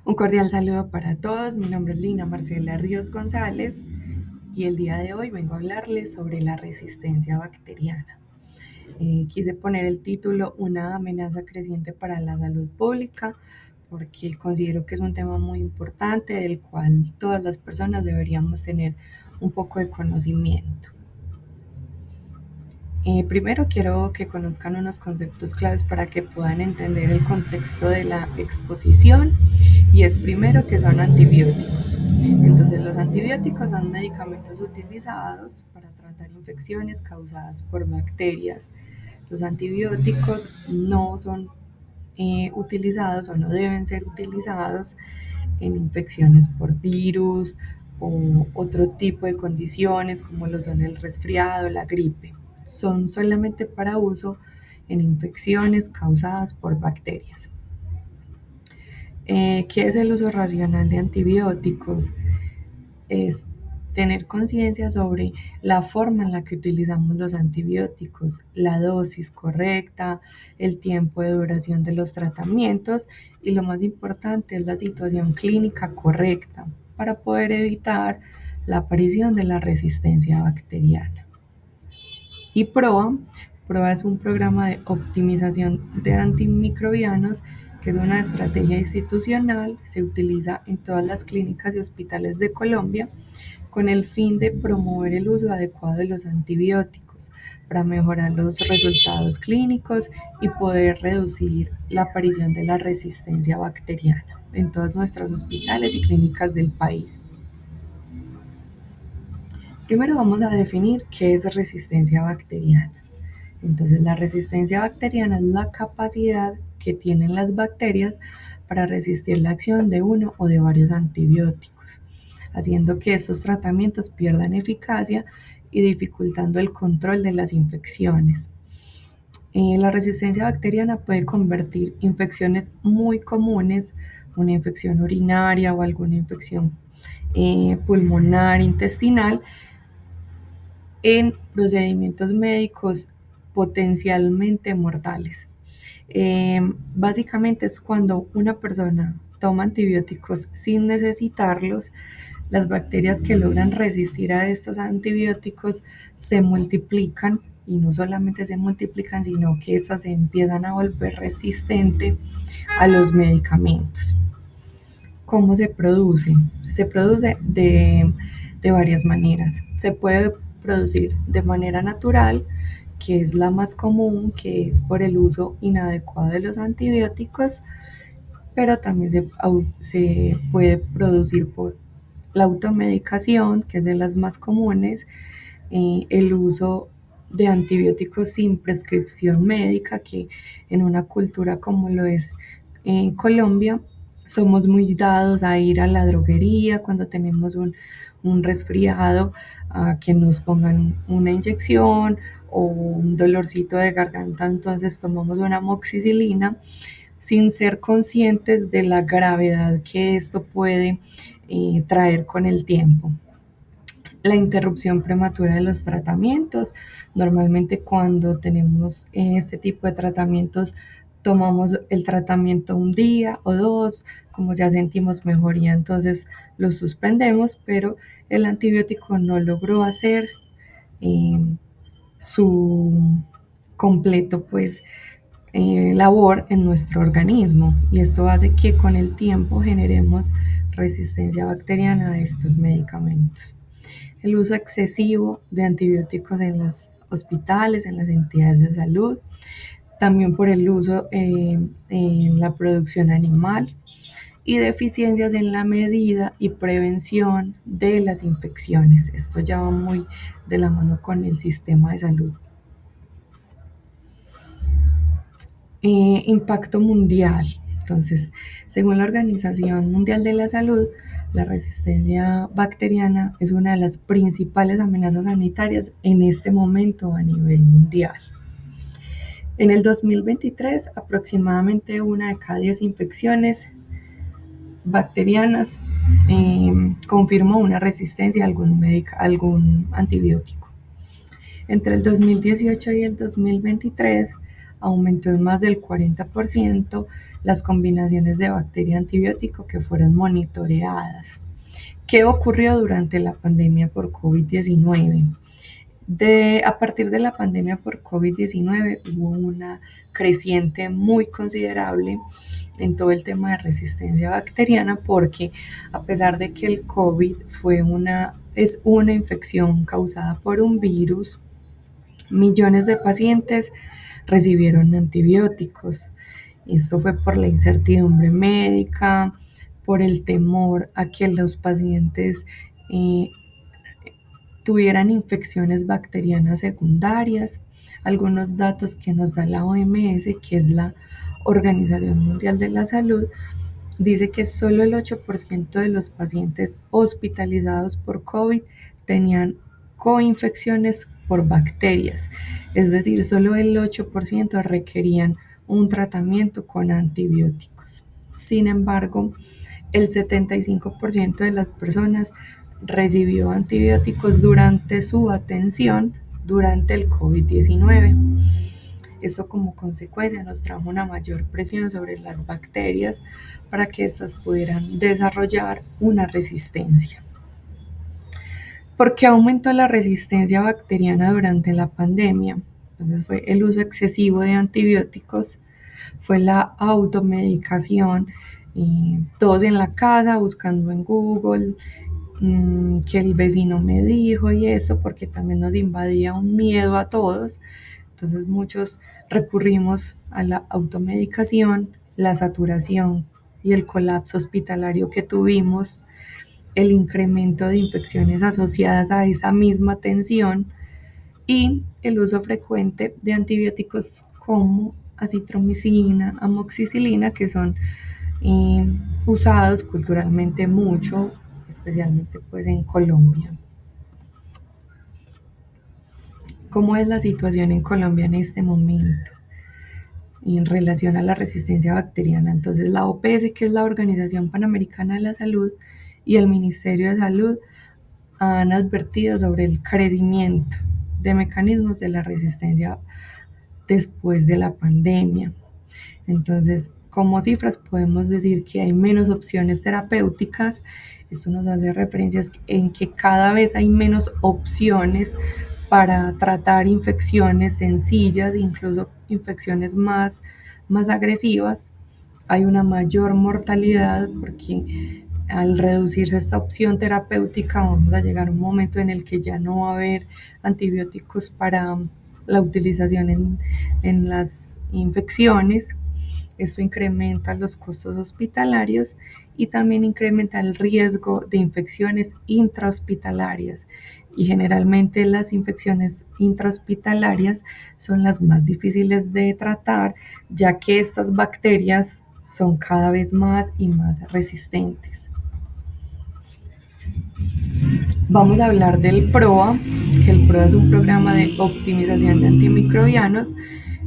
Un cordial saludo para todos. Mi nombre es Lina Marcela Ríos González y el día de hoy vengo a hablarles sobre la resistencia bacteriana. Quise poner el título Una amenaza creciente para la salud pública porque considero que es un tema muy importante del cual todas las personas deberíamos tener un poco de conocimiento. Primero quiero que conozcan unos conceptos claves para que puedan entender el contexto de la exposición y es primero que son antibióticos. Entonces los antibióticos son medicamentos utilizados para tratar infecciones causadas por bacterias. Los antibióticos no son utilizados o no deben ser utilizados en infecciones por virus o otro tipo de condiciones como lo son el resfriado, la gripe. Son solamente para uso en infecciones causadas por bacterias. ¿Qué es el uso racional de antibióticos? Es tener conciencia sobre la forma en la que utilizamos los antibióticos, la dosis correcta, el tiempo de duración de los tratamientos y lo más importante es la situación clínica correcta para poder evitar la aparición de la resistencia bacteriana. Y PROA es un programa de optimización de antimicrobianos que es una estrategia institucional, se utiliza en todas las clínicas y hospitales de Colombia con el fin de promover el uso adecuado de los antibióticos para mejorar los resultados clínicos y poder reducir la aparición de la resistencia bacteriana en todos nuestros hospitales y clínicas del país. Primero vamos a definir qué es resistencia bacteriana. Entonces, la resistencia bacteriana es la capacidad que tienen las bacterias para resistir la acción de uno o de varios antibióticos, haciendo que estos tratamientos pierdan eficacia y dificultando el control de las infecciones. La resistencia bacteriana puede convertir infecciones muy comunes, una infección urinaria o alguna infección pulmonar, intestinal, en procedimientos médicos potencialmente mortales. Básicamente es cuando una persona toma antibióticos sin necesitarlos, las bacterias que logran resistir a estos antibióticos se multiplican y no solamente se multiplican, sino que estas se empiezan a volver resistentes a los medicamentos. ¿Cómo se produce? Se produce de varias maneras. Se puede producir de manera natural, que es la más común, que es por el uso inadecuado de los antibióticos, pero también se puede producir por la automedicación, que es de las más comunes, el uso de antibióticos sin prescripción médica, que en una cultura como lo es Colombia, somos muy dados a ir a la droguería cuando tenemos un resfriado, a que nos pongan una inyección o un dolorcito de garganta, entonces tomamos una amoxicilina sin ser conscientes de la gravedad que esto puede traer con el tiempo. La interrupción prematura de los tratamientos. Normalmente cuando tenemos este tipo de tratamientos, tomamos el tratamiento un día o dos, como ya sentimos mejoría, entonces lo suspendemos, pero el antibiótico no logró hacer eh, su completo labor en nuestro organismo y esto hace que con el tiempo generemos resistencia bacteriana a estos medicamentos. El uso excesivo de antibióticos en los hospitales, en las entidades de salud, también por el uso en la producción animal y deficiencias en la medida y prevención de las infecciones. Esto ya va muy de la mano con el sistema de salud. Impacto mundial. Entonces, según la Organización Mundial de la Salud, la resistencia bacteriana es una de las principales amenazas sanitarias en este momento a nivel mundial. En el 2023, aproximadamente una de cada 10 infecciones bacterianas confirmó una resistencia a algún antibiótico. Entre el 2018 y el 2023, aumentó en más del 40% las combinaciones de bacteria antibiótico que fueron monitoreadas. ¿Qué ocurrió durante la pandemia por COVID-19? A partir de la pandemia por COVID-19 hubo una creciente muy considerable en todo el tema de resistencia bacteriana porque a pesar de que el COVID es una infección causada por un virus, millones de pacientes recibieron antibióticos. Esto fue por la incertidumbre médica, por el temor a que los pacientes eh, tuvieran infecciones bacterianas secundarias. Algunos datos que nos da la OMS, que es la Organización Mundial de la Salud, dice que solo el 8% de los pacientes hospitalizados por COVID tenían coinfecciones por bacterias, es decir, solo el 8% requerían un tratamiento con antibióticos. Sin embargo, el 75% de las personas recibió antibióticos durante su atención durante el COVID-19. Esto como consecuencia nos trajo una mayor presión sobre las bacterias para que éstas pudieran desarrollar una resistencia. ¿Por qué aumentó la resistencia bacteriana durante la pandemia? Entonces fue el uso excesivo de antibióticos, fue la automedicación, todos en la casa buscando en Google, que el vecino me dijo y eso, porque también nos invadía un miedo a todos. Entonces muchos recurrimos a la automedicación, la saturación y el colapso hospitalario que tuvimos, el incremento de infecciones asociadas a esa misma tensión y el uso frecuente de antibióticos como acitromicina, amoxicilina, que son eh, usados culturalmente mucho, especialmente pues en Colombia. ¿Cómo es la situación en Colombia en este momento en relación a la resistencia bacteriana? Entonces, la OPS, que es la Organización Panamericana de la Salud, y el Ministerio de Salud han advertido sobre el crecimiento de mecanismos de la resistencia después de la pandemia. Entonces, como cifras podemos decir que hay menos opciones terapéuticas. Esto nos hace referencias en que cada vez hay menos opciones para tratar infecciones sencillas, incluso infecciones más agresivas. Hay una mayor mortalidad porque al reducirse esta opción terapéutica vamos a llegar a un momento en el que ya no va a haber antibióticos para la utilización en las infecciones. Esto incrementa los costos hospitalarios y también incrementa el riesgo de infecciones intrahospitalarias. Y generalmente las infecciones intrahospitalarias son las más difíciles de tratar, ya que estas bacterias son cada vez más y más resistentes. Vamos a hablar del PROA, que el PROA es un programa de optimización de antimicrobianos.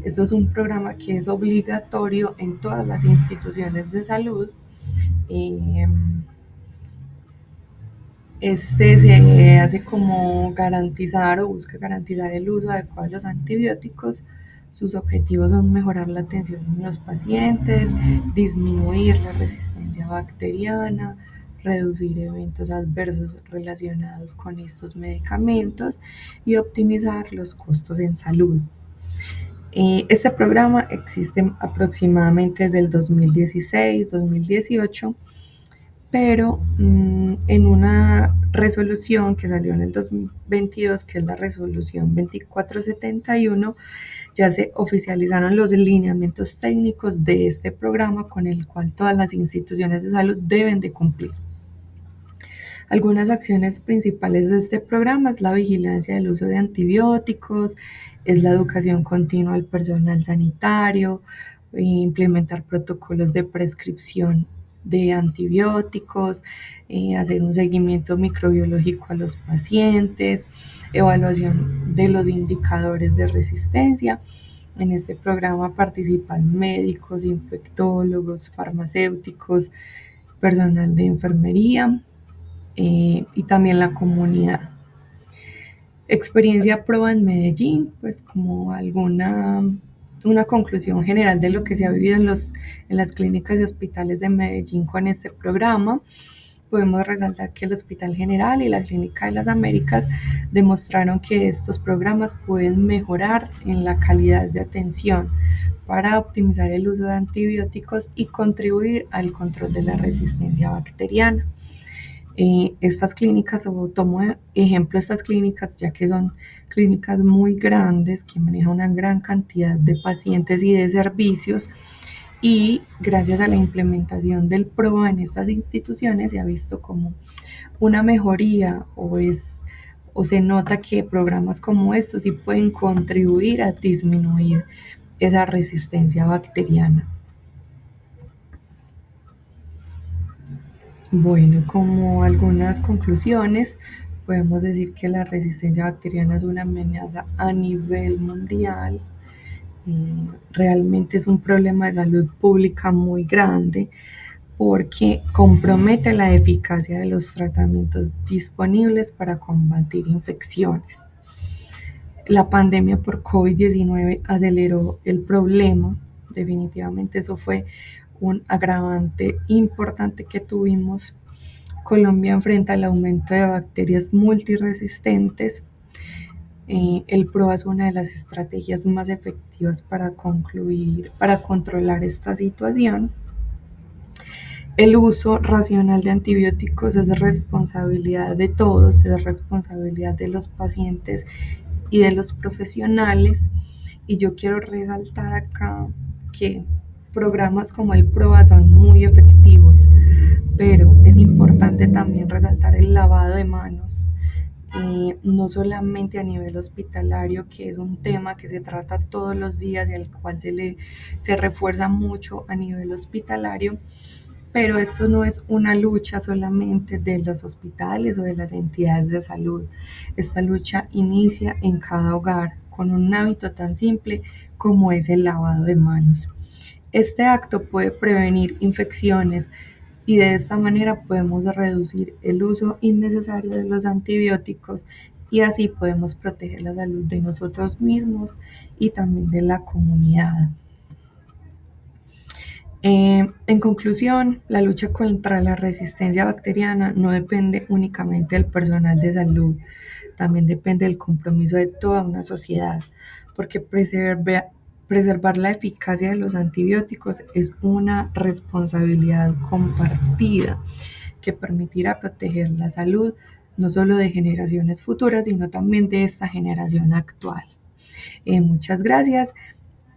Esto es un programa que es obligatorio en todas las instituciones de salud. Eh, Este se hace como garantizar o busca garantizar el uso adecuado de los antibióticos. Sus objetivos son mejorar la atención en los pacientes, disminuir la resistencia bacteriana, reducir eventos adversos relacionados con estos medicamentos y optimizar los costos en salud. Este programa existe aproximadamente desde el 2016-2018, pero en una resolución que salió en el 2022, que es la resolución 2471, ya se oficializaron los lineamientos técnicos de este programa con el cual todas las instituciones de salud deben de cumplir. Algunas acciones principales de este programa es la vigilancia del uso de antibióticos, es la educación continua al personal sanitario, implementar protocolos de prescripción de antibióticos, hacer un seguimiento microbiológico a los pacientes, evaluación de los indicadores de resistencia. En este programa participan médicos, infectólogos, farmacéuticos, personal de enfermería y también la comunidad. Experiencia PROA en Medellín, pues como alguna una conclusión general de lo que se ha vivido en las clínicas y hospitales de Medellín con este programa. Podemos resaltar que el Hospital General y la Clínica de las Américas demostraron que estos programas pueden mejorar en la calidad de atención para optimizar el uso de antibióticos y contribuir al control de la resistencia bacteriana. Estas clínicas, o tomo ejemplo estas clínicas, ya que son clínicas muy grandes que manejan una gran cantidad de pacientes y de servicios, y gracias a la implementación del PROA en estas instituciones se ha visto como una mejoría o se nota que programas como estos sí pueden contribuir a disminuir esa resistencia bacteriana. Bueno, como algunas conclusiones, podemos decir que la resistencia bacteriana es una amenaza a nivel mundial. Realmente es un problema de salud pública muy grande porque compromete la eficacia de los tratamientos disponibles para combatir infecciones. La pandemia por COVID-19 aceleró el problema. Definitivamente eso fue un agravante importante que tuvimos. Colombia enfrenta el aumento de bacterias multiresistentes. El PROA es una de las estrategias más efectivas para controlar esta situación. El uso racional de antibióticos es responsabilidad de todos, es responsabilidad de los pacientes y de los profesionales. Y yo quiero resaltar acá que programas como el PROA son muy efectivos, pero es importante también resaltar el lavado de manos, no solamente a nivel hospitalario, que es un tema que se trata todos los días y al cual se refuerza mucho a nivel hospitalario, pero esto no es una lucha solamente de los hospitales o de las entidades de salud. Esta lucha inicia en cada hogar con un hábito tan simple como es el lavado de manos. Este acto puede prevenir infecciones y de esta manera podemos reducir el uso innecesario de los antibióticos y así podemos proteger la salud de nosotros mismos y también de la comunidad. En conclusión, la lucha contra la resistencia bacteriana no depende únicamente del personal de salud, también depende del compromiso de toda una sociedad, porque preservar la eficacia de los antibióticos es una responsabilidad compartida que permitirá proteger la salud no solo de generaciones futuras, sino también de esta generación actual. Muchas gracias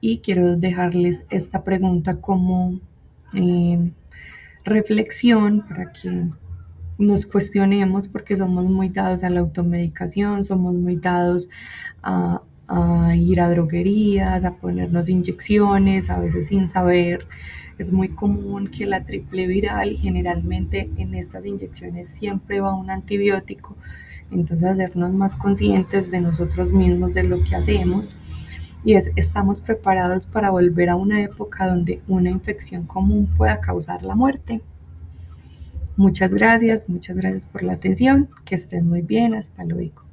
y quiero dejarles esta pregunta como eh, reflexión para que nos cuestionemos porque somos muy dados a la automedicación, somos muy dados a ir a droguerías, a ponernos inyecciones, a veces sin saber. Es muy común que la triple viral, generalmente en estas inyecciones siempre va un antibiótico, entonces hacernos más conscientes de nosotros mismos, de lo que hacemos, y estamos preparados para volver a una época donde una infección común pueda causar la muerte. Muchas gracias por la atención, que estén muy bien, hasta luego.